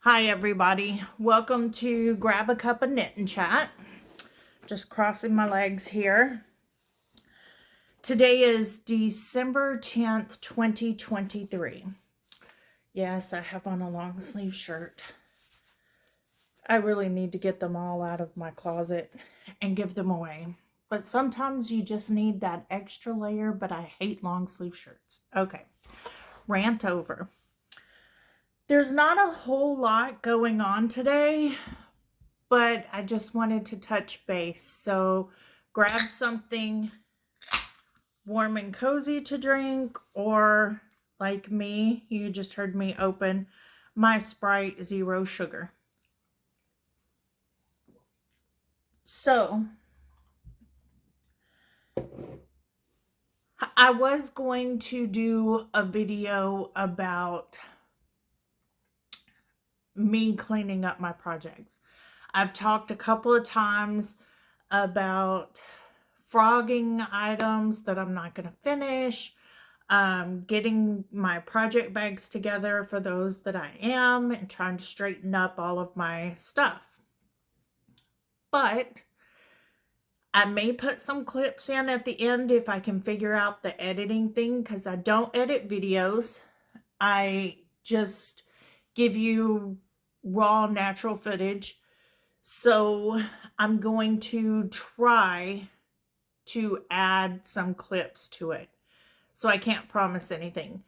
Hi everybody, welcome to Grab a Cup of Knit and Chat. Just crossing my legs here. Today is December 10th, 2023. Yes, I have on a long sleeve shirt. I really need to get them all out of my closet and give them away. But sometimes you just need that extra layer, but I hate long sleeve shirts. Okay, rant over. There's not a whole lot going on today, but I just wanted to touch base. So grab something warm and cozy to drink, or like me, you just heard me open my Sprite Zero Sugar. So I was going to do a video about me cleaning up my projects. I've talked a couple of times about frogging items that I'm not going to finish, getting my project bags together for those that I am, and trying to straighten up all of my stuff. But I may put some clips in at the end if I can figure out the editing thing, because I don't edit videos. I just give you raw, natural footage. So I'm going to try to add some clips to it. So I can't promise anything.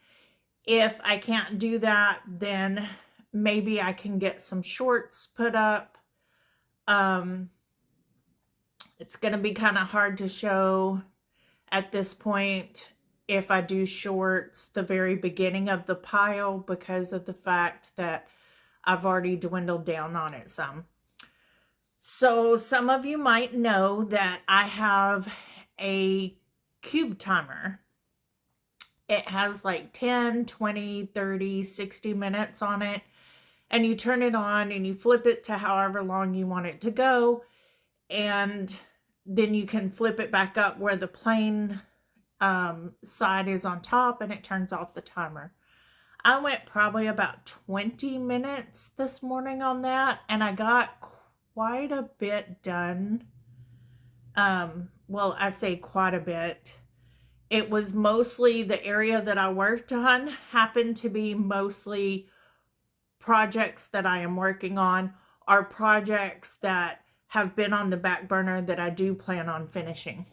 If I can't do that, then maybe I can get some shorts put up. It's going to be kind of hard to show at this point if I do shorts the very beginning of the pile, because of the fact that I've already dwindled down on it some. So some of you might know that I have a cube timer. It has like 10, 20, 30, 60 minutes on it. And you turn it on and you flip it to however long you want it to go. And then you can flip it back up where the plain side is on top, and it turns off the timer. I went probably about 20 minutes this morning on that, and I got quite a bit done. Well, I say quite a bit. It was mostly the area that I worked on happened to be mostly projects that I am working on, are projects that have been on the back burner that I do plan on finishing.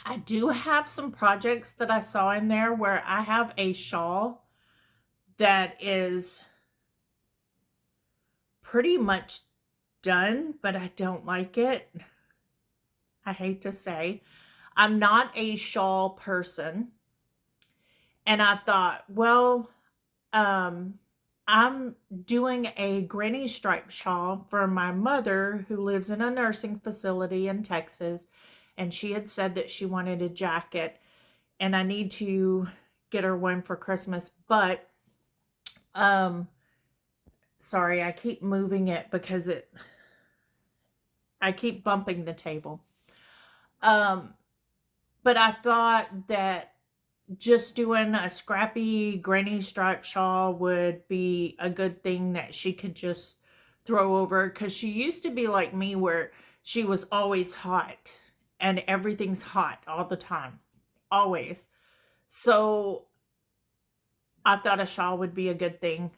I do have some projects that I saw in there where I have a shawl that is pretty much done, but I don't like it. I hate to say. I'm not a shawl person. And I thought, well, I'm doing a granny stripe shawl for my mother who lives in a nursing facility in Texas. And she had said that she wanted a jacket, and I need to get her one for Christmas. But, sorry, I keep moving it because I keep bumping the table. But I thought that just doing a scrappy granny stripe shawl would be a good thing that she could just throw over, because she used to be like me where she was always hot and everything's hot all the time, always. So I thought a shawl would be a good thing.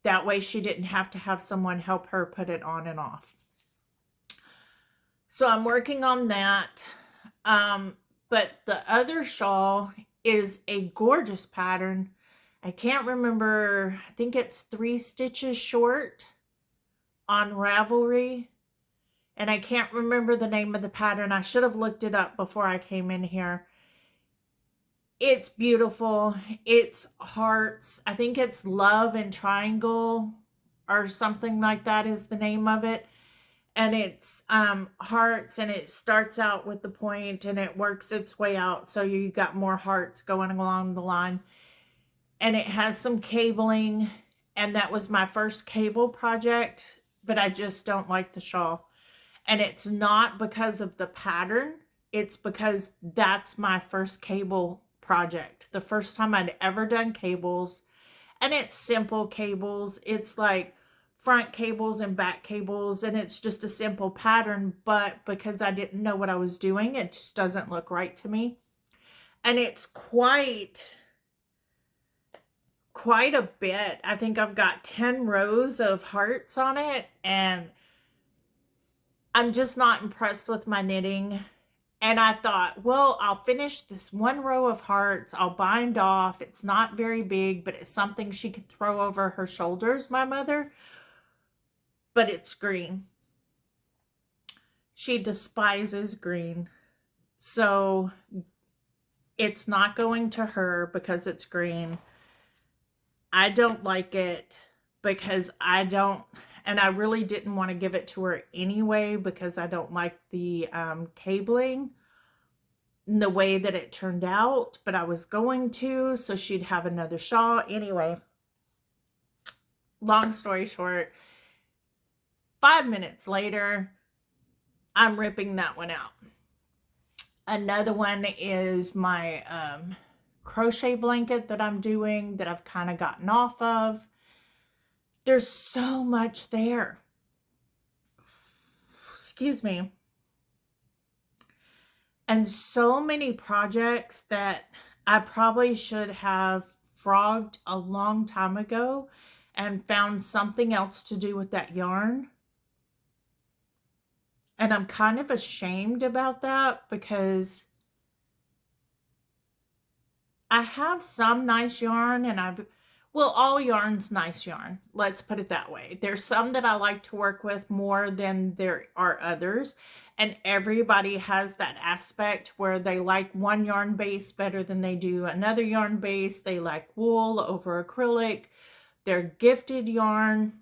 That way she didn't have to have someone help her put it on and off. So I'm working on that. But the other shawl is a gorgeous pattern. I can't remember. I think it's 3 stitches short on Ravelry. And I can't remember the name of the pattern. I should have looked it up before I came in here. It's beautiful. It's hearts. I think it's Love and Triangle or something like that is the name of it. And it's hearts, and it starts out with the point and it works its way out. So you got more hearts going along the line. And it has some cabling, and that was my first cable project, but I just don't like the shawl. And it's not because of the pattern. It's because that's my first cable project. The first time I'd ever done cables. And it's simple cables. It's like front cables and back cables, and it's just a simple pattern, but because I didn't know what I was doing, it just doesn't look right to me. And it's quite a bit. I think I've got 10 rows of hearts on it, and I'm just not impressed with my knitting. And I thought, well, I'll finish this one row of hearts. I'll bind off. It's not very big, but it's something she could throw over her shoulders, my mother. But it's green. She despises green. So it's not going to her because it's green. I don't like it because I don't, and I really didn't want to give it to her anyway because I don't like the cabling in the way that it turned out, but I was going to, so she'd have another shawl. Anyway, long story short, 5 minutes later, I'm ripping that one out. Another one is my crochet blanket that I'm doing that I've kind of gotten off of. There's so much there. Excuse me. And so many projects that I probably should have frogged a long time ago and found something else to do with that yarn. And I'm kind of ashamed about that because I have some nice yarn, and well, all yarn's nice yarn. Let's put it that way. There's some that I like to work with more than there are others. And everybody has that aspect where they like one yarn base better than they do another yarn base. They like wool over acrylic. They're gifted yarn.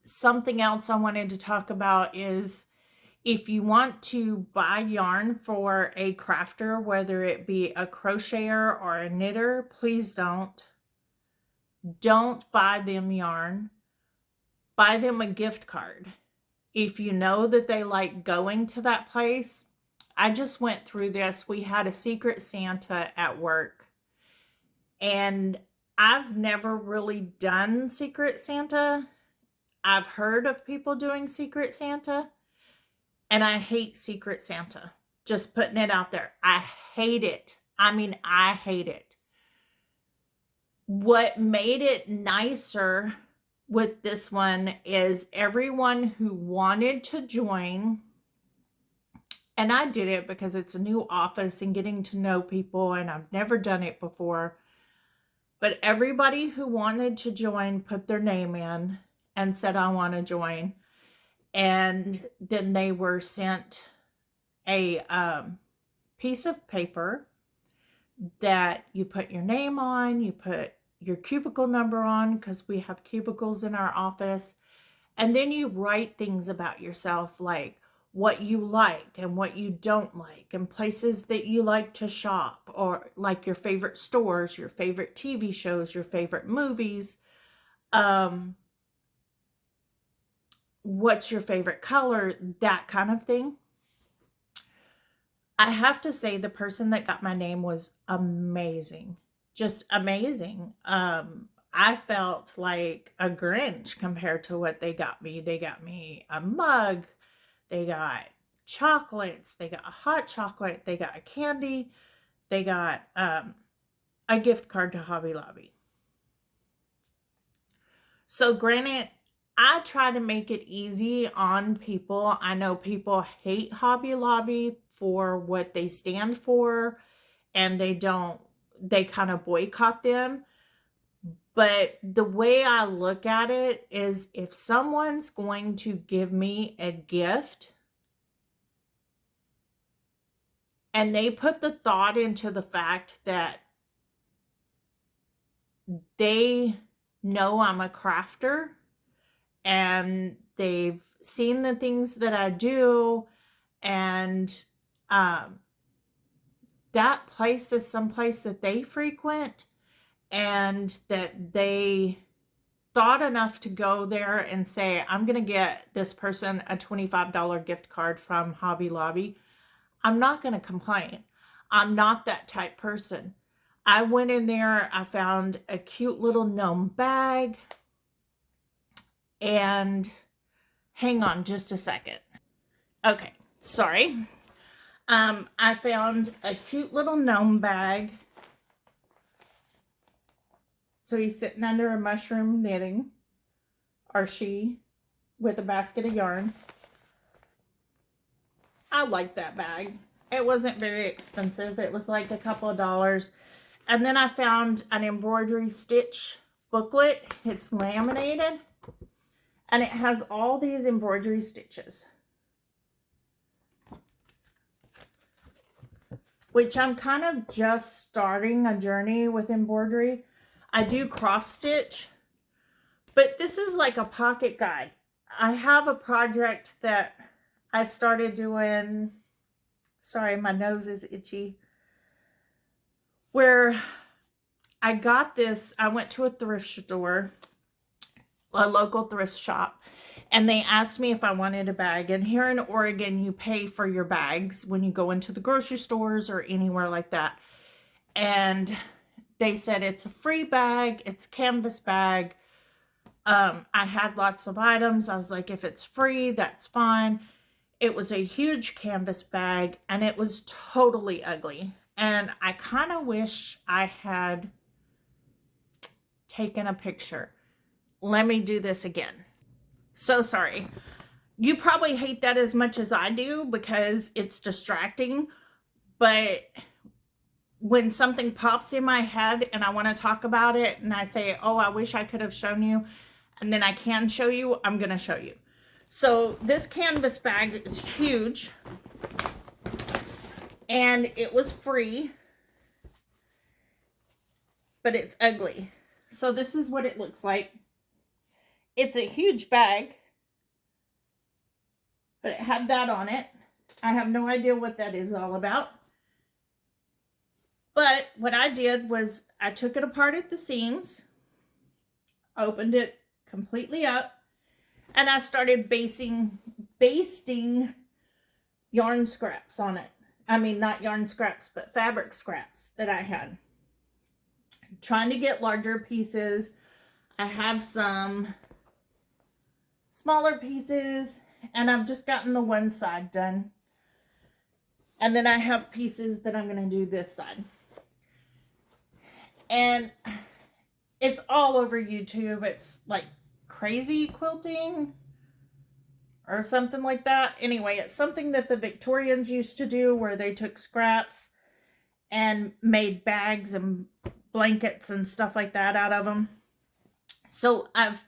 Something else I wanted to talk about is if you want to buy yarn for a crafter, whether it be a crocheter or a knitter, please don't. Don't buy them yarn. Buy them a gift card. If you know that they like going to that place, I just went through this. We had a Secret Santa at work, and I've never really done Secret Santa. I've heard of people doing Secret Santa, and I hate Secret Santa. Just putting it out there. I hate it. I mean, I hate it. What made it nicer with this one is everyone who wanted to join, and I did it because it's a new office and getting to know people, and I've never done it before, but everybody who wanted to join put their name in and said, I want to join. And then they were sent a piece of paper that you put your name on, you put your cubicle number on, because we have cubicles in our office, and then you write things about yourself, like what you like and what you don't like, and places that you like to shop, or like your favorite stores, your favorite TV shows, your favorite movies, what's your favorite color, that kind of thing. I have to say the person that got my name was amazing. Just amazing. I felt like a Grinch compared to what they got me. They got me a mug. They got chocolates. They got a hot chocolate. They got a candy. They got a gift card to Hobby Lobby. So granted, I try to make it easy on people. I know people hate Hobby Lobby for what they stand for, and they kind of boycott them. But the way I look at it is, if someone's going to give me a gift and they put the thought into the fact that they know I'm a crafter and they've seen the things that I do, and that place is someplace that they frequent, and that they thought enough to go there and say, I'm going to get this person a $25 gift card from Hobby Lobby, I'm not going to complain. I'm not that type person. I went in there, I found a cute little gnome bag, and hang on just a second. Okay, sorry. I found a cute little gnome bag. So he's sitting under a mushroom knitting, or she, with a basket of yarn. I like that bag. It wasn't very expensive. It was like a couple of dollars. And then I found an embroidery stitch booklet. It's laminated. And it has all these embroidery stitches. Which I'm kind of just starting a journey with embroidery. I do cross stitch. But this is like a pocket guide. I have a project that I started doing. Sorry, my nose is itchy. Where I got this, I went to a thrift store, a local thrift shop, and they asked me if I wanted a bag. And here in Oregon, you pay for your bags when you go into the grocery stores or anywhere like that. And they said it's a free bag, it's a canvas bag. I had lots of items. I was like, if it's free, that's fine. It was a huge canvas bag, and it was totally ugly. And I kind of wish I had taken a picture. Let me do this again. So sorry. You probably hate that as much as I do because it's distracting. But when something pops in my head and I want to talk about it and I say, oh, I wish I could have shown you, and then I can show you, I'm going to show you. So this canvas bag is huge, and it was free, but it's ugly. So this is what it looks like. It's a huge bag, but it had that on it. I have no idea what that is all about. But what I did was I took it apart at the seams, opened it completely up, and I started basting yarn scraps on it. I mean, not yarn scraps, but fabric scraps that I had. I'm trying to get larger pieces. I have some smaller pieces, and I've just gotten the one side done. And then I have pieces that I'm going to do this side. And it's all over YouTube. It's like crazy quilting or something like that. Anyway, it's something that the Victorians used to do, where they took scraps and made bags and blankets and stuff like that out of them. So I've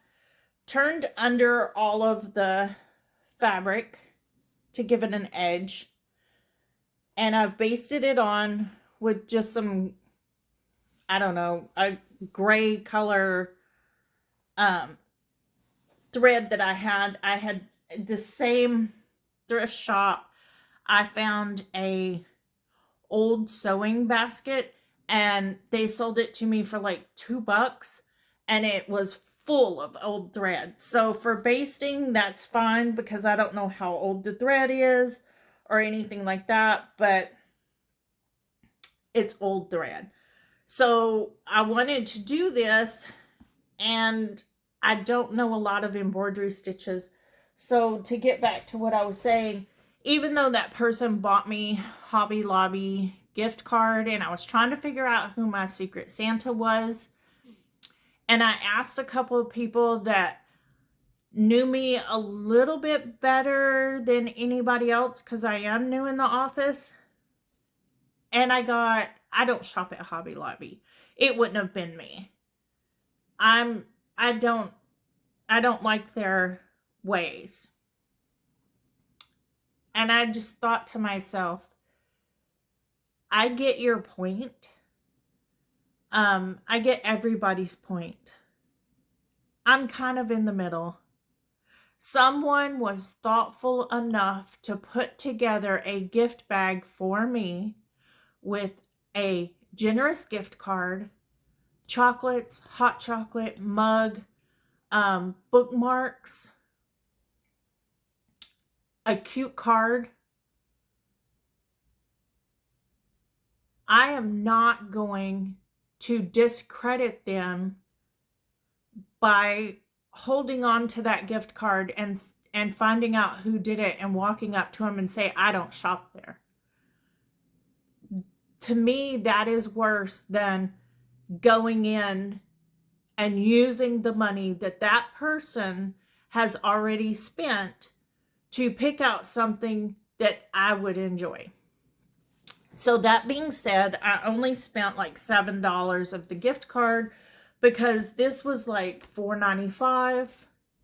turned under all of the fabric to give it an edge, and I've basted it on with just some, I don't know, a gray color thread that I had the same thrift shop. I found a old sewing basket, and they sold it to me for like $2, and it was full of old thread. So for basting, that's fine, because I don't know how old the thread is or anything like that, but it's old thread. So I wanted to do this, and I don't know a lot of embroidery stitches. So to get back to what I was saying, even though that person bought me Hobby Lobby gift card, and I was trying to figure out who my Secret Santa was, and I asked a couple of people that knew me a little bit better than anybody else, because I am new in the office, and I don't shop at Hobby Lobby. It wouldn't have been me. I don't like their ways. And I just thought to myself, I get your point. I get everybody's point. I'm kind of in the middle. Someone was thoughtful enough to put together a gift bag for me with a generous gift card, chocolates, hot chocolate, mug, bookmarks, a cute card. I am not going to discredit them by holding on to that gift card and finding out who did it and walking up to them and say, I don't shop there. To me, that is worse than going in and using the money that that person has already spent to pick out something that I would enjoy. So that being said, I only spent like $7 of the gift card because this was like $4.95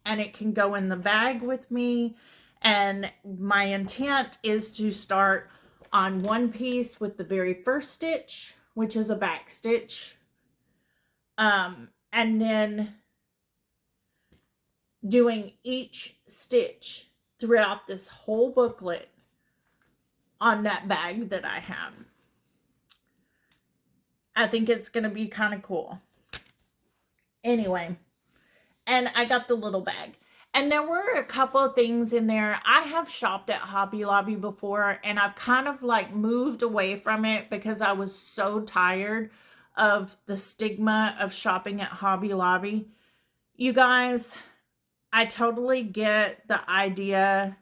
and it can go in the bag with me. And my intent is to start on one piece with the very first stitch, which is a back stitch. And then doing each stitch throughout this whole booklet on that bag that I have. I think it's going to be kind of cool. Anyway, and I got the little bag. And there were a couple of things in there. I have shopped at Hobby Lobby before, and I've kind of like moved away from it because I was so tired of the stigma of shopping at Hobby Lobby. You guys, I totally get the idea.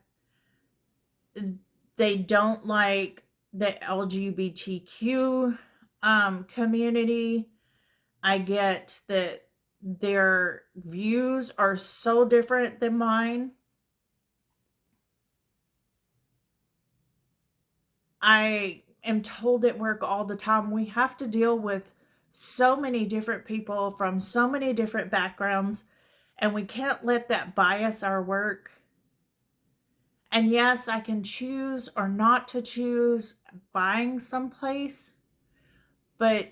They don't like the LGBTQ community. I get that their views are so different than mine. I am told at work all the time, we have to deal with so many different people from so many different backgrounds, and we can't let that bias our work. And yes, I can choose or not to choose buying someplace, but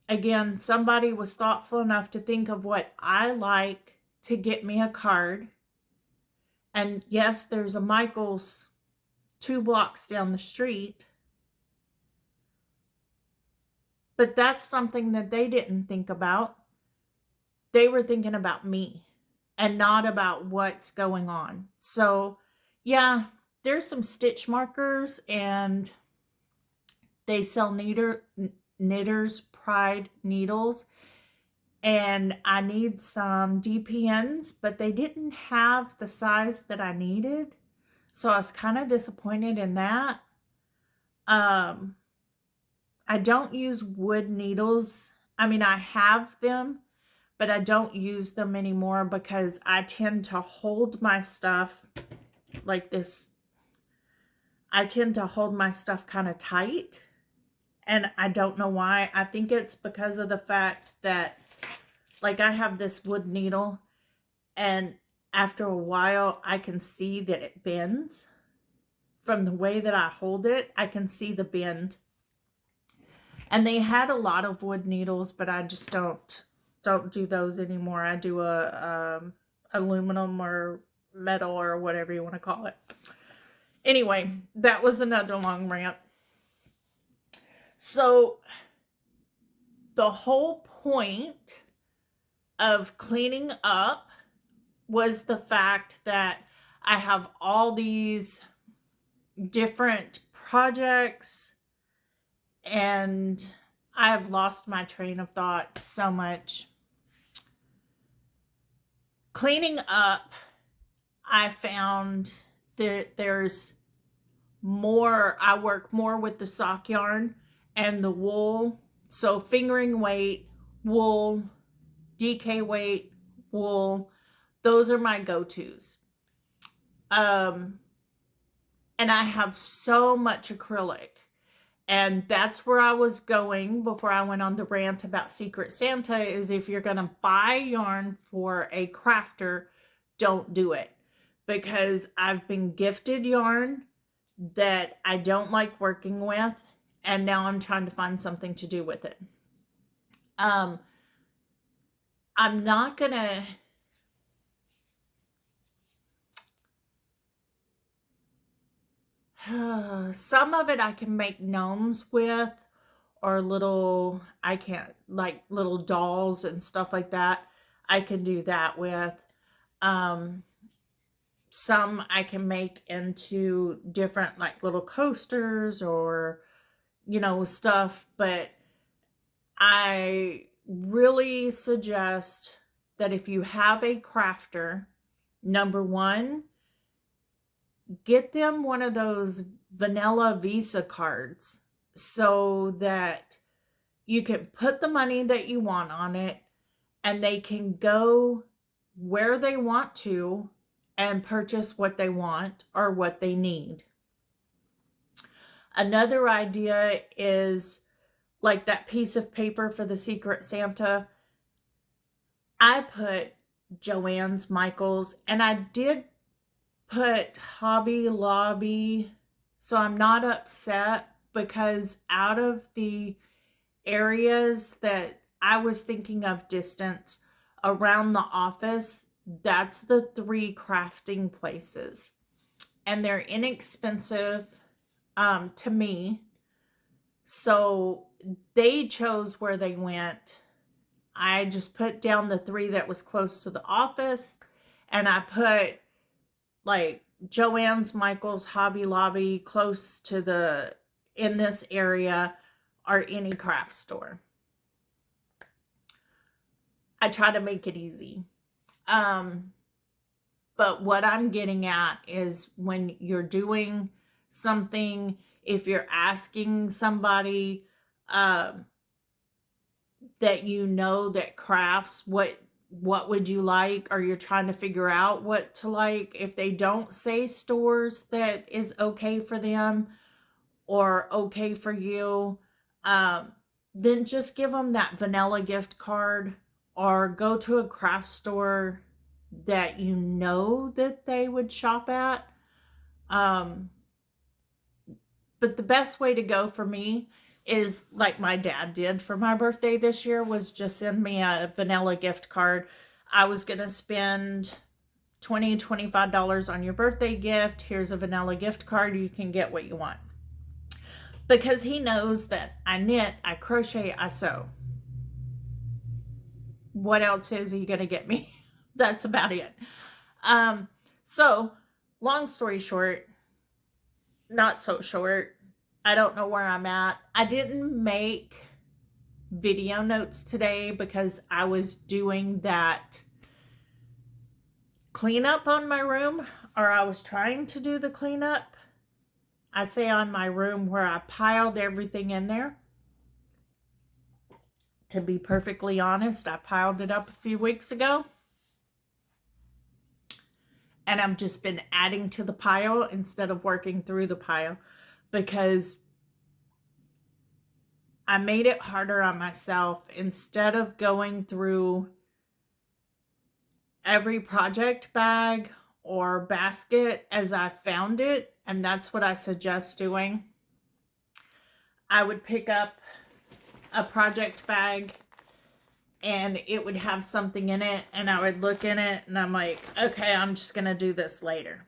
again, somebody was thoughtful enough to think of what I like to get me a card. And yes, there's a Michael's 2 blocks down the street. But that's something that they didn't think about. They were thinking about me and not about what's going on. So, yeah, there's some stitch markers, and they sell Knitter's Pride needles, and I need some DPNs, but they didn't have the size that I needed, so I was kind of disappointed in that. I don't use wood needles. I mean, I have them, but I don't use them anymore because I tend to hold my stuff like this. I tend to hold my stuff kind of tight. And I don't know why. I think it's because of the fact that, like, I have this wood needle, and after a while, I can see that it bends. From the way that I hold it, I can see the bend. And they had a lot of wood needles, but I just don't do those anymore. I do aluminum or metal or whatever you want to call it. Anyway, that was another long rant. So the whole point of cleaning up was the fact that I have all these different projects, and I have lost my train of thought so much. Cleaning up, I found that there's more, I work more with the sock yarn and the wool. So fingering weight, wool, DK weight, wool, those are my go-tos. And I have so much acrylic. And that's where I was going before I went on the rant about Secret Santa, is if you're going to buy yarn for a crafter, don't do it. Because I've been gifted yarn that I don't like working with, and now I'm trying to find something to do with it. I'm not going to... some of it I can make gnomes with, or little, I can't, like little dolls and stuff like that. I can do that with. Some I can make into different, like little coasters or, you know, stuff, but I really suggest that if you have a crafter, number one, get them one of those vanilla Visa cards so that you can put the money that you want on it and they can go where they want to and purchase what they want or what they need. Another idea is like that piece of paper for the Secret Santa. I put Joann's, Michael's, and I did put Hobby Lobby, so I'm not upset because out of the areas that I was thinking of distance around the office, that's the 3 crafting places. And they're inexpensive to me. So they chose where they went. I just put down the 3 that was close to the office, and I put like Joann's, Michael's, Hobby Lobby close to the, in this area, or any craft store. I try to make it easy. But what I'm getting at is when you're doing something, if you're asking somebody that you know that crafts, what would you like, or you're trying to figure out what to like, if they don't say stores that is okay for them or okay for you, then just give them that vanilla gift card or go to a craft store that you know that they would shop at. But the best way to go for me is like my dad did for my birthday this year, was just send me a vanilla gift card. I was going to spend $20, $25 on your birthday gift. Here's a vanilla gift card. You can get what you want. Because he knows that I knit, I crochet, I sew. What else is he going to get me? That's about it. So, long story short, not so short, I don't know where I'm at. I didn't make video notes today because I was doing that cleanup on my room, or I was trying to do the cleanup. I say on my room where I piled everything in there. To be perfectly honest, I piled it up a few weeks ago. And I've just been adding to the pile instead of working through the pile because I made it harder on myself. Instead of going through every project bag or basket as I found it, and that's what I suggest doing, I would pick up a project bag and it would have something in it, and I would look in it and I'm like, okay, I'm just going to do this later.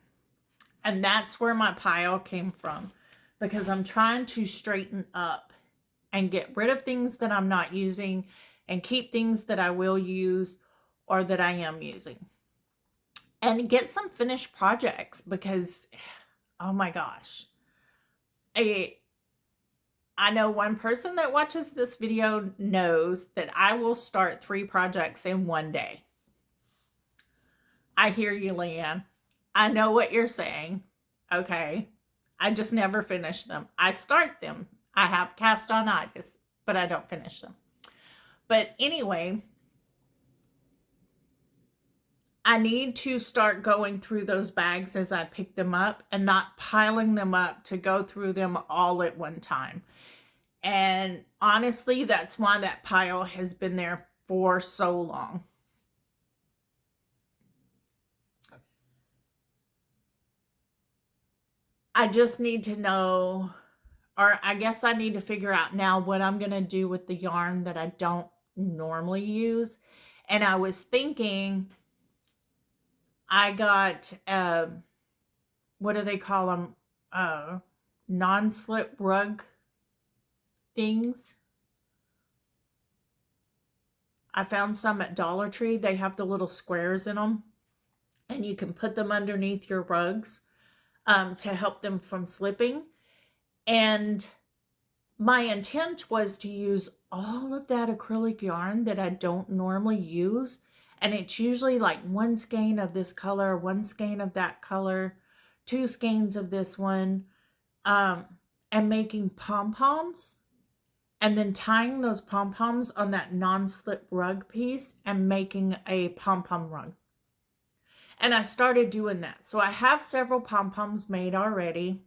And that's where my pile came from, because I'm trying to straighten up and get rid of things that I'm not using and keep things that I will use or that I am using. And get some finished projects because, oh my gosh. I know one person that watches this video knows that I will start 3 projects in one day. I hear you, Leanne. I know what you're saying. Okay. I just never finish them. I start them. I have cast-on-itis, but I don't finish them. But anyway, I need to start going through those bags as I pick them up and not piling them up to go through them all at one time. And honestly, that's why that pile has been there for so long. I just need to know, or I guess I need to figure out now what I'm going to do with the yarn that I don't normally use. And I was thinking, I got, what do they call them? Non-slip rug things. I found some at Dollar Tree. They have the little squares in them, and you can put them underneath your rugs to help them from slipping. And my intent was to use all of that acrylic yarn that I don't normally use. And it's usually like one skein of this color, one skein of that color, two skeins of this one, and making pom-poms. And then tying those pom-poms on that non-slip rug piece and making a pom-pom rug. And I started doing that. So I have several pom-poms made already.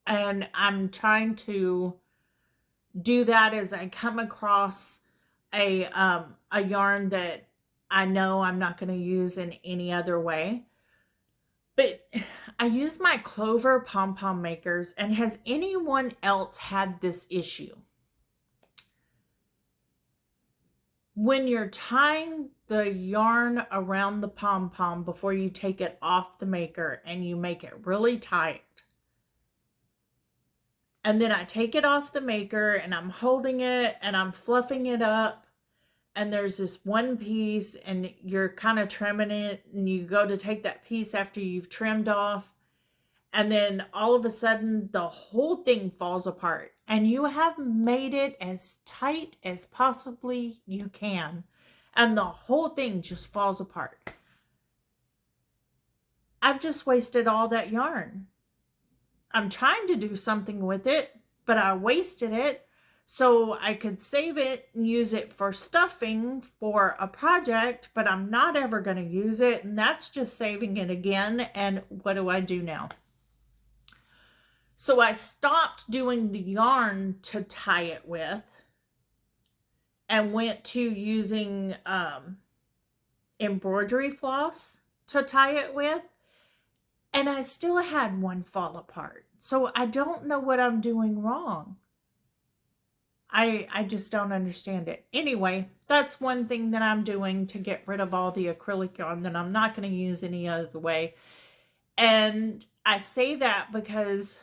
And I'm trying to do that as I come across a yarn that I know I'm not going to use in any other way. But I use my Clover pom-pom makers, and has anyone else had this issue? When you're tying the yarn around the pom-pom before you take it off the maker and you make it really tight, and then I take it off the maker and I'm holding it and I'm fluffing it up, and there's this one piece and you're kind of trimming it, and you go to take that piece after you've trimmed off, and then all of a sudden the whole thing falls apart, and you have made it as tight as possibly you can, and the whole thing just falls apart. I've just wasted all that yarn. I'm trying to do something with it, but I wasted it. So I could save it and use it for stuffing for a project, but I'm not ever going to use it. And that's just saving it again. And what do I do now? So I stopped doing the yarn to tie it with and went to using embroidery floss to tie it with. And I still had one fall apart. So I don't know what I'm doing wrong. I just don't understand it. Anyway, that's one thing that I'm doing to get rid of all the acrylic yarn that I'm not going to use any other way. And I say that because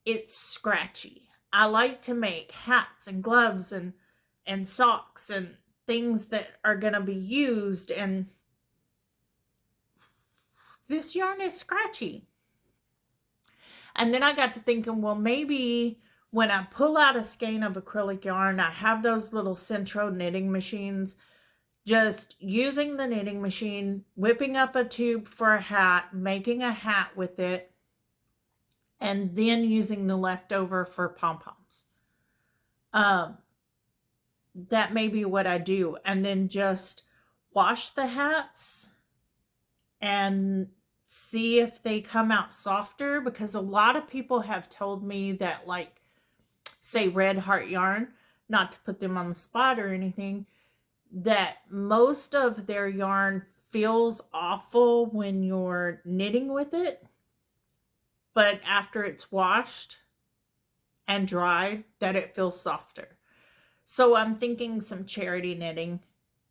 it's scratchy. I like to make hats and gloves and socks and things that are going to be used, and this yarn is scratchy. And then I got to thinking, well, maybe when I pull out a skein of acrylic yarn, I have those little Centro knitting machines, just using the knitting machine, whipping up a tube for a hat, making a hat with it, and then using the leftover for pom-poms. That may be what I do. And then just wash the hats and see if they come out softer, because a lot of people have told me that, like, say Red Heart yarn, not to put them on the spot or anything, that most of their yarn feels awful when you're knitting with it, but after it's washed and dried, that it feels softer. So I'm thinking some charity knitting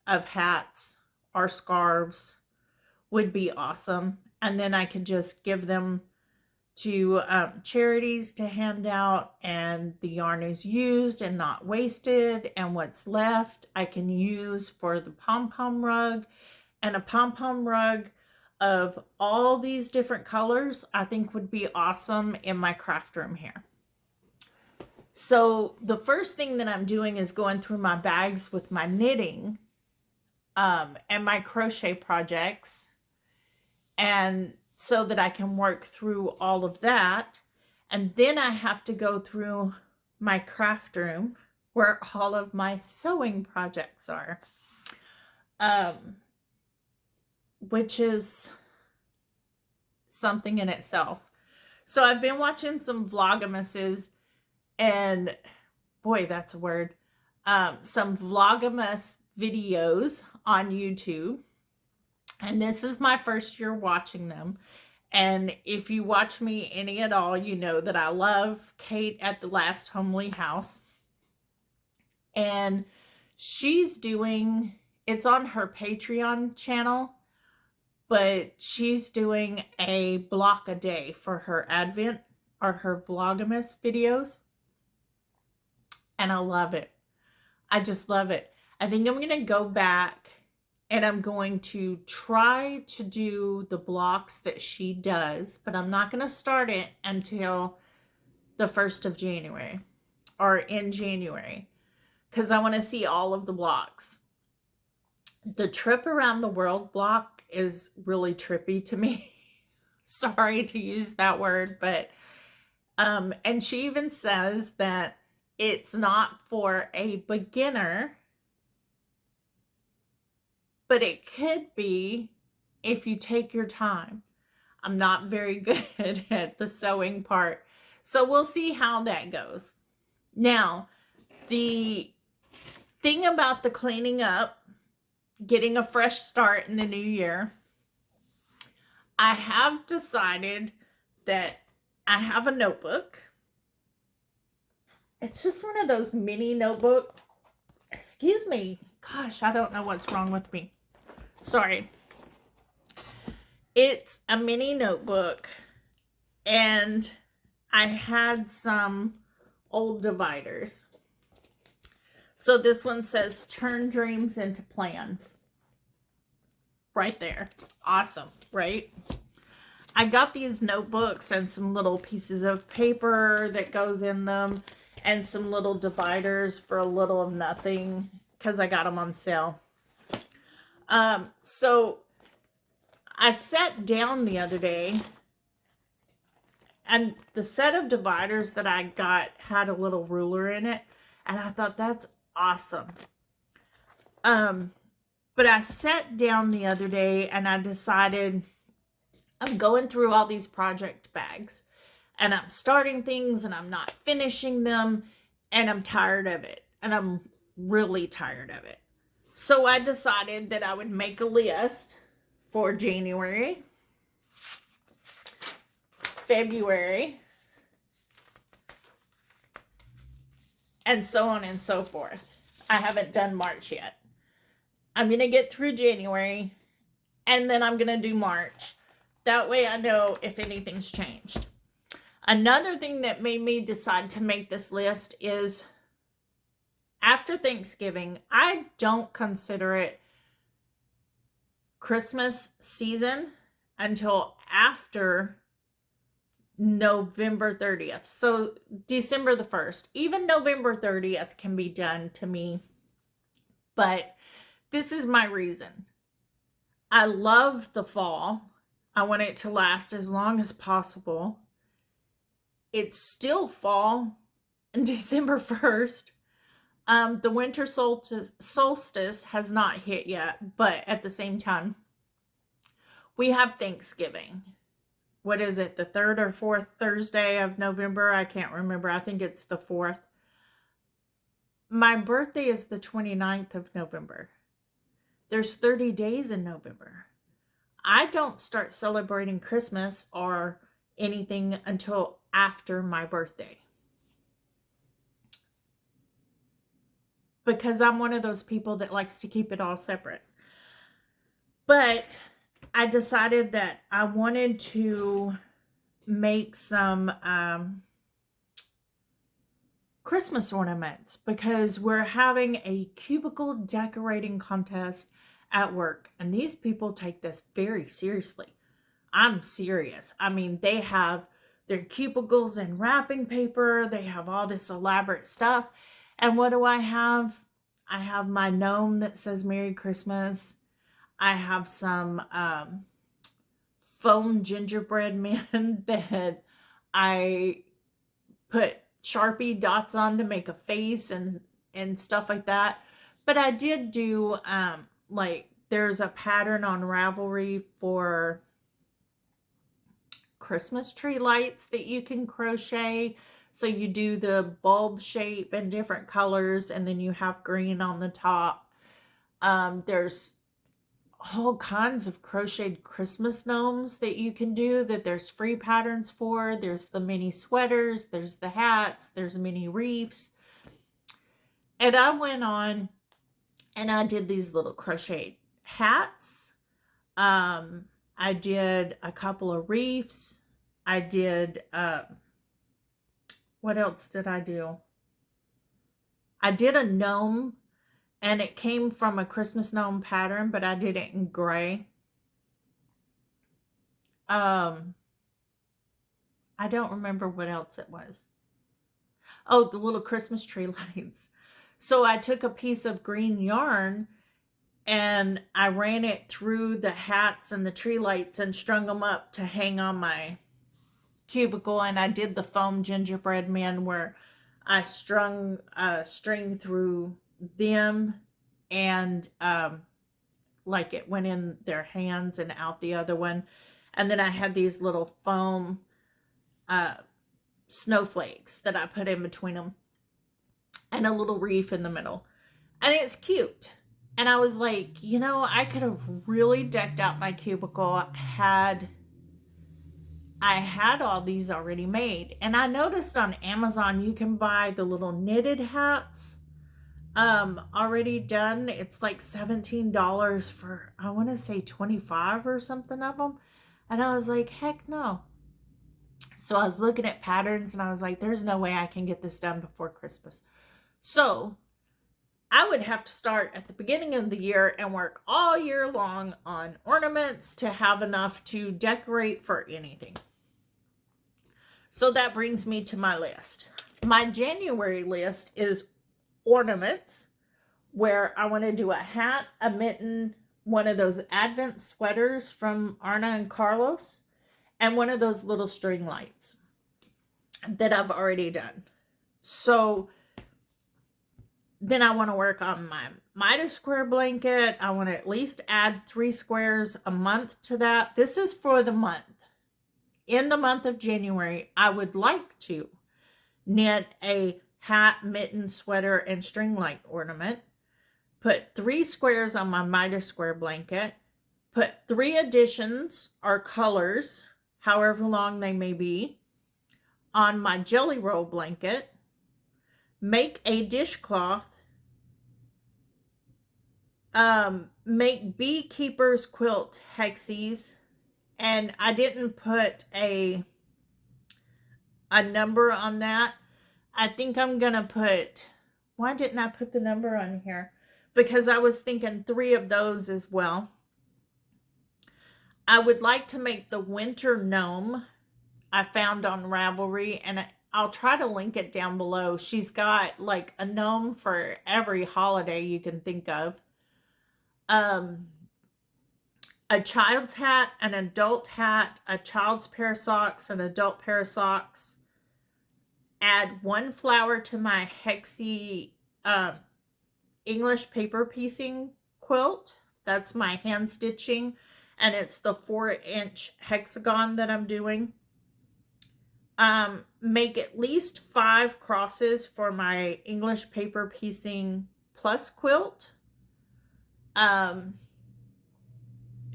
of hats or scarves would be awesome. And then I could just give them to charities to hand out, and the yarn is used and not wasted, and what's left I can use for the pom-pom rug. And a pom-pom rug of all these different colors I think would be awesome in my craft room here. So the first thing that I'm doing is going through my bags with my knitting and my crochet projects, and so that I can work through all of that. And then I have to go through my craft room where all of my sewing projects are, which is something in itself. So I've been watching some vlogmases, and boy, that's a word, some vlogmas videos on YouTube. And this is my first year watching them. And if you watch me any at all, you know that I love Kate at the Last Homely House. And she's doing, it's on her Patreon channel, but she's doing a block a day for her Advent or her Vlogmas videos. And I love it. I just love it. I think I'm going to go back and I'm going to try to do the blocks that she does, but I'm not going to start it until the 1st of January. are in January because I want to see all of the blocks. The trip around the world block is really trippy to me. Sorry to use that word, but and she even says that it's not for a beginner, but it could be if you take your time. I'm not very good at the sewing part, so we'll see how that goes. Now, the thing about the cleaning up, getting a fresh start in the new year, I have decided that I have a notebook. It's just one of those mini notebooks. Excuse me. Gosh, I don't know what's wrong with me. Sorry. It's a mini notebook, and I had some old dividers. So this one says, turn dreams into plans. Right there. Awesome, right? I got these notebooks and some little pieces of paper that goes in them and some little dividers for a little of nothing because I got them on sale. So I sat down the other day, and the set of dividers that I got had a little ruler in it, and I thought that's awesome. But I sat down the other day and I decided I'm going through all these project bags, and I'm starting things and I'm not finishing them, and I'm tired of it, and I'm really tired of it. So I decided that I would make a list for January, February, and so on and so forth. I haven't done March yet. I'm going to get through January, and then I'm going to do March. That way I know if anything's changed. Another thing that made me decide to make this list is after Thanksgiving, I don't consider it Christmas season until after November 30th. So December the 1st. Even November 30th can be done to me. But this is my reason. I love the fall. I want it to last as long as possible. It's still fall on December 1st. The winter solstice has not hit yet, but at the same time, we have Thanksgiving. What is it, the 3rd or 4th Thursday of November? I can't remember. I think it's the 4th. My birthday is the 29th of November. There's 30 days in November. I don't start celebrating Christmas or anything until after my birthday. Because I'm one of those people that likes to keep it all separate. But I decided that I wanted to make some Christmas ornaments because we're having a cubicle decorating contest at work. And these people take this very seriously. I'm serious. I mean, they have their cubicles in wrapping paper. They have all this elaborate stuff. And what do I have? I have my gnome that says Merry Christmas. I have some foam gingerbread man that I put Sharpie dots on to make a face and stuff like that. But I did do, like, there's a pattern on Ravelry for Christmas tree lights that you can crochet. So you do the bulb shape in different colors, and then you have green on the top. There's all kinds of crocheted Christmas gnomes that you can do that there's free patterns for. There's the mini sweaters, there's the hats, there's mini wreaths. And I went on and I did these little crocheted hats. I did a couple of wreaths. I did, what else did I do? I did a gnome, and it came from a Christmas gnome pattern, but I did it in gray. I don't remember what else it was. Oh, the little Christmas tree lights. So I took a piece of green yarn and I ran it through the hats and the tree lights and strung them up to hang on my cubicle. And I did the foam gingerbread men where I strung a string through them and like it went in their hands and out the other one. And then I had these little foam uh, snowflakes that I put in between them and a little wreath in the middle. And it's cute. And I was like, I could have really decked out my cubicle had I had all these already made. And I noticed on Amazon you can buy the little knitted hats already done. It's like $17 for, I want to say 25 or something of them. And I was like, heck no. So I was looking at patterns and I was like, there's no way I can get this done before Christmas. So I would have to start at the beginning of the year and work all year long on ornaments to have enough to decorate for anything. So that brings me to my list. My January list is ornaments, where I want to do a hat, a mitten, one of those Advent sweaters from Arna and Carlos, and one of those little string lights that I've already done. So then I want to work on my Mitre square blanket. I want to at least add 3 squares a month to that. This is for the month. In the month of January, I would like to knit a hat, mitten, sweater, and string light ornament. Put 3 squares on my Mitre square blanket. Put 3 additions or colors, however long they may be, on my jelly roll blanket. Make a dishcloth. Make beekeeper's quilt hexies. And I didn't put a number on that. I think I'm going to put, why didn't I put the number on here? Because I was thinking 3 of those as well. I would like to make the winter gnome I found on Ravelry, and I'll try to link it down below. She's got like a gnome for every holiday you can think of. A child's hat, an adult hat, a child's pair of socks, an adult pair of socks. Add 1 flower to my hexie English paper piecing quilt. That's my hand stitching, and it's the 4-inch hexagon that I'm doing. Make at least 5 crosses for my English paper piecing plus quilt.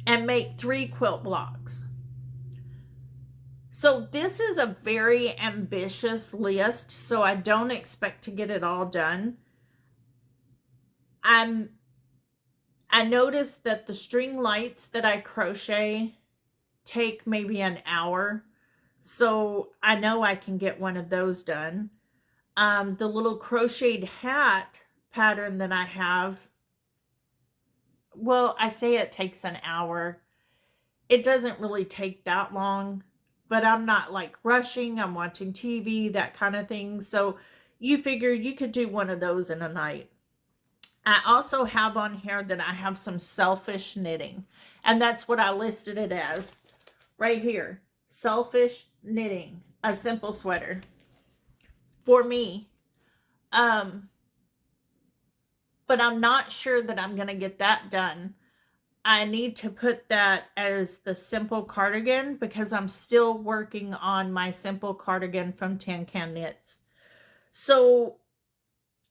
And make 3 quilt blocks. So this is a very ambitious list, so I don't expect to get it all done. I noticed that the string lights that I crochet take maybe an hour, so I know I can get one of those done. The little crocheted hat pattern that I have, well, I say it takes an hour. It doesn't really take that long, but I'm not like rushing. I'm watching TV, that kind of thing. So you figure you could do one of those in a night. I also have on here that I have some selfish knitting, and that's what I listed it as right here. Selfish knitting, a simple sweater for me. But I'm not sure that I'm going to get that done. I need to put that as the simple cardigan because I'm still working on my simple cardigan from Tin Can Knits. So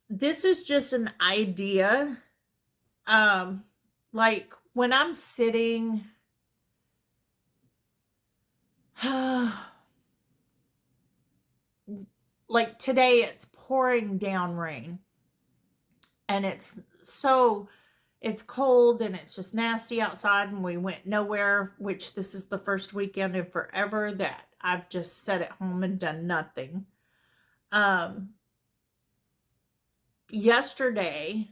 this is just an idea. Like when I'm sitting, like today it's pouring down rain. And it's cold and it's just nasty outside and we went nowhere, which this is the first weekend in forever that I've just sat at home and done nothing. Yesterday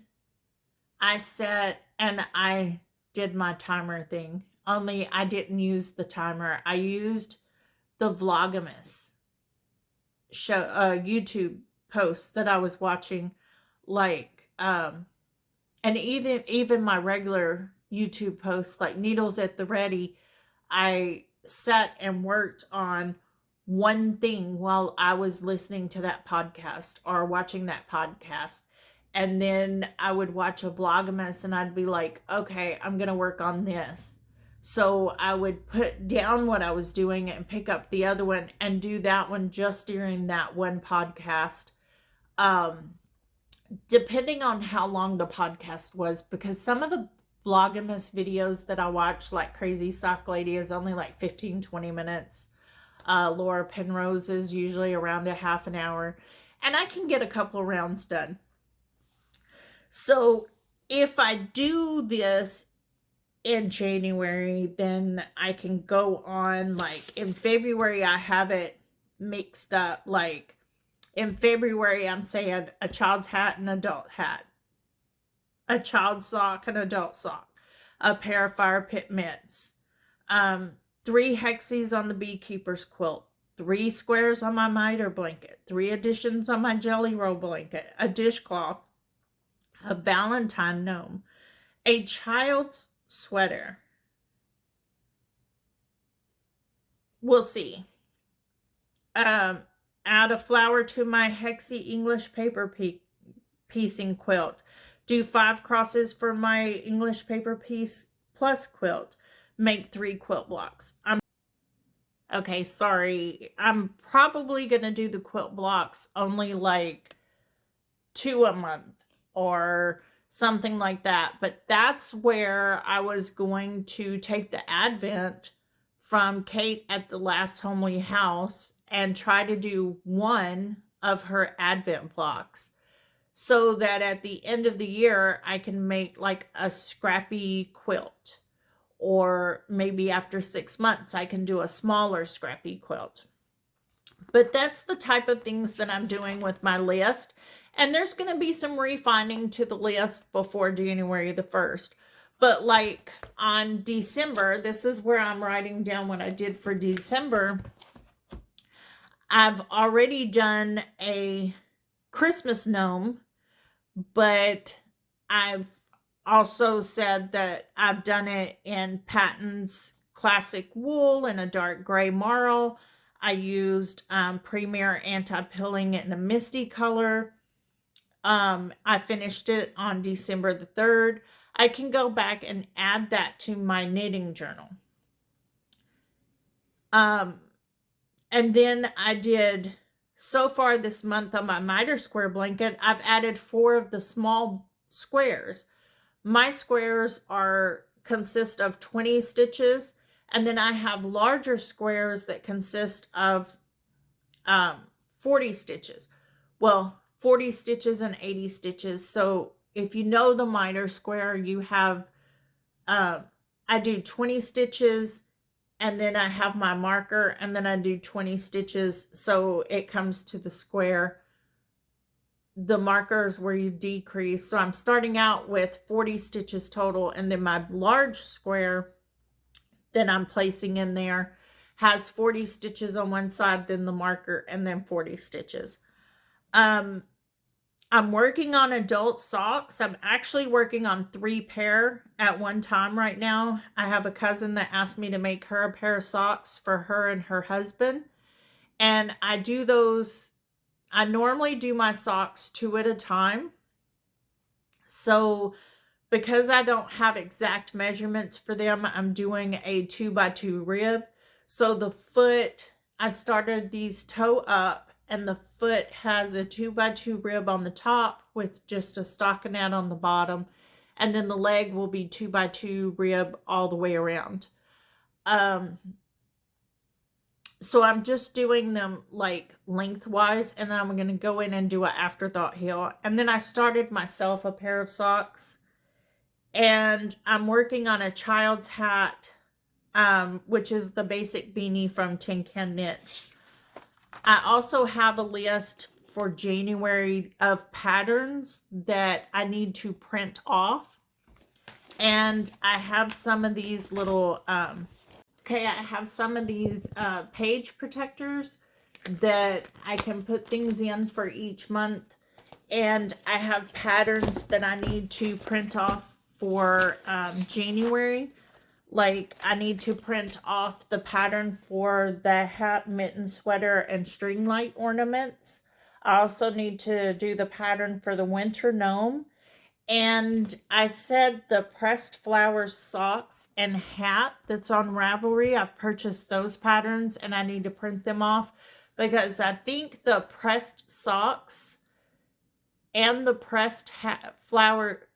I sat and I did my timer thing, only I didn't use the timer. I used the Vlogmas show, YouTube posts that I was watching, like, and even my regular YouTube posts, like Needles at the Ready, I sat and worked on one thing while I was listening to that podcast or watching that podcast. And then I would watch a Vlogmas and I'd be like, okay, I'm going to work on this. So I would put down what I was doing and pick up the other one and do that one just during that one podcast. Depending on how long the podcast was, because some of the Vlogmas videos that I watch, like Crazy Sock Lady, is only like 15-20 minutes. Laura Penrose is usually around a half an hour, and I can get a couple rounds done. So if I do this in January, then I can go on, like in February, I have it mixed up. Like in February, I'm saying a child's hat and adult hat, a child's sock and adult sock, a pair of fire pit mitts, 3 hexies on the beekeeper's quilt, 3 squares on my miter blanket, 3 additions on my jelly roll blanket, a dishcloth, a Valentine gnome, a child's sweater. We'll see. Add a flower to my hexy English paper piecing quilt. Do 5 crosses for my English paper piece plus quilt. Make 3 quilt blocks. Okay, sorry. I'm probably going to do the quilt blocks only like 2 a month or something like that. But that's where I was going to take the Advent from Kate at the Last Homely House and try to do one of her Advent blocks, so that at the end of the year, I can make like a scrappy quilt. Or maybe after 6 months, I can do a smaller scrappy quilt. But that's the type of things that I'm doing with my list. And there's going to be some refining to the list before January the 1st. But like on December, this is where I'm writing down what I did for December. I've already done a Christmas gnome, but I've also said that I've done it in Patton's classic wool in a dark gray marl. I used Premier Anti-Pilling in a misty color. I finished it on December the 3rd. I can go back and add that to my knitting journal. And then I did, so far this month on my miter square blanket, I've added 4 of the small squares. My squares consist of 20 stitches, and then I have larger squares that consist of 40 stitches. Well, 40 stitches and 80 stitches. So if you know the miter square, you have, I do 20 stitches, and then I have my marker, and then I do 20 stitches, so it comes to the square. The markers where you decrease. So I'm starting out with 40 stitches total, and then my large square that I'm placing in there has 40 stitches on one side, then the marker, and then 40 stitches. I'm working on adult socks. I'm actually working on 3 pair at one time right now. I have a cousin that asked me to make her a pair of socks for her and her husband. And I do those, I normally do my socks 2 at a time. So because I don't have exact measurements for them, I'm doing a 2x2 rib. So the foot, I started these toe up, and the foot has a 2x2 rib on the top with just a stockinette on the bottom. And then the leg will be 2x2 rib all the way around. So I'm just doing them like lengthwise, and then I'm going to go in and do an afterthought heel. And then I started myself a pair of socks, and I'm working on a child's hat, which is the basic beanie from Tin Can Knits. I also have a list for January of patterns that I need to print off. And I have some of these little, I have some of these page protectors that I can put things in for each month. And I have patterns that I need to print off for January. Like, I need to print off the pattern for the hat, mitten, sweater, and string light ornaments. I also need to do the pattern for the winter gnome. And I said the pressed flowers socks and hat that's on Ravelry, I've purchased those patterns and I need to print them off because I think the pressed socks and the pressed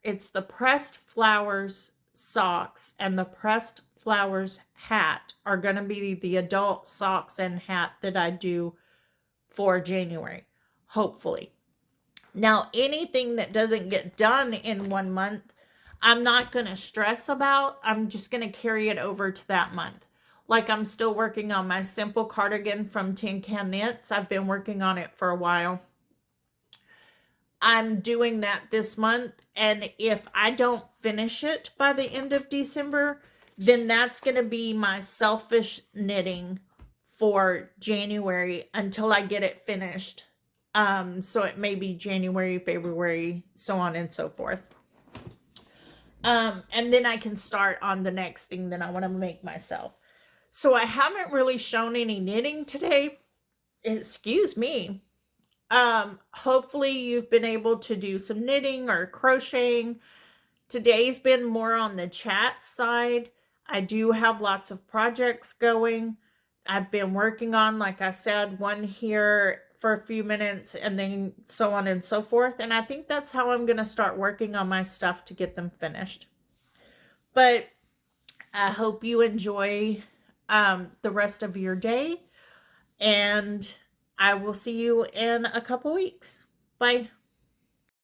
it's the pressed flowers socks and the pressed flowers hat are going to be the adult socks and hat that I do for January, hopefully. Now, anything that doesn't get done in 1 month, I'm not going to stress about. I'm just going to carry it over to that month. Like, I'm still working on my simple cardigan from Tin Can Knits. I've been working on it for a while. I'm doing that this month, and if I don't finish it by the end of December, then that's going to be my selfish knitting for January until I get it finished. So it may be January, February, so on and so forth. And then I can start on the next thing that I want to make myself. So I haven't really shown any knitting today. Excuse me. Hopefully you've been able to do some knitting or crocheting. Today's been more on the chat side. I do have lots of projects going. I've been working on, like I said, one here for a few minutes and then so on and so forth. And I think that's how I'm going to start working on my stuff to get them finished. But I hope you enjoy the rest of your day. And I will see you in a couple weeks. Bye.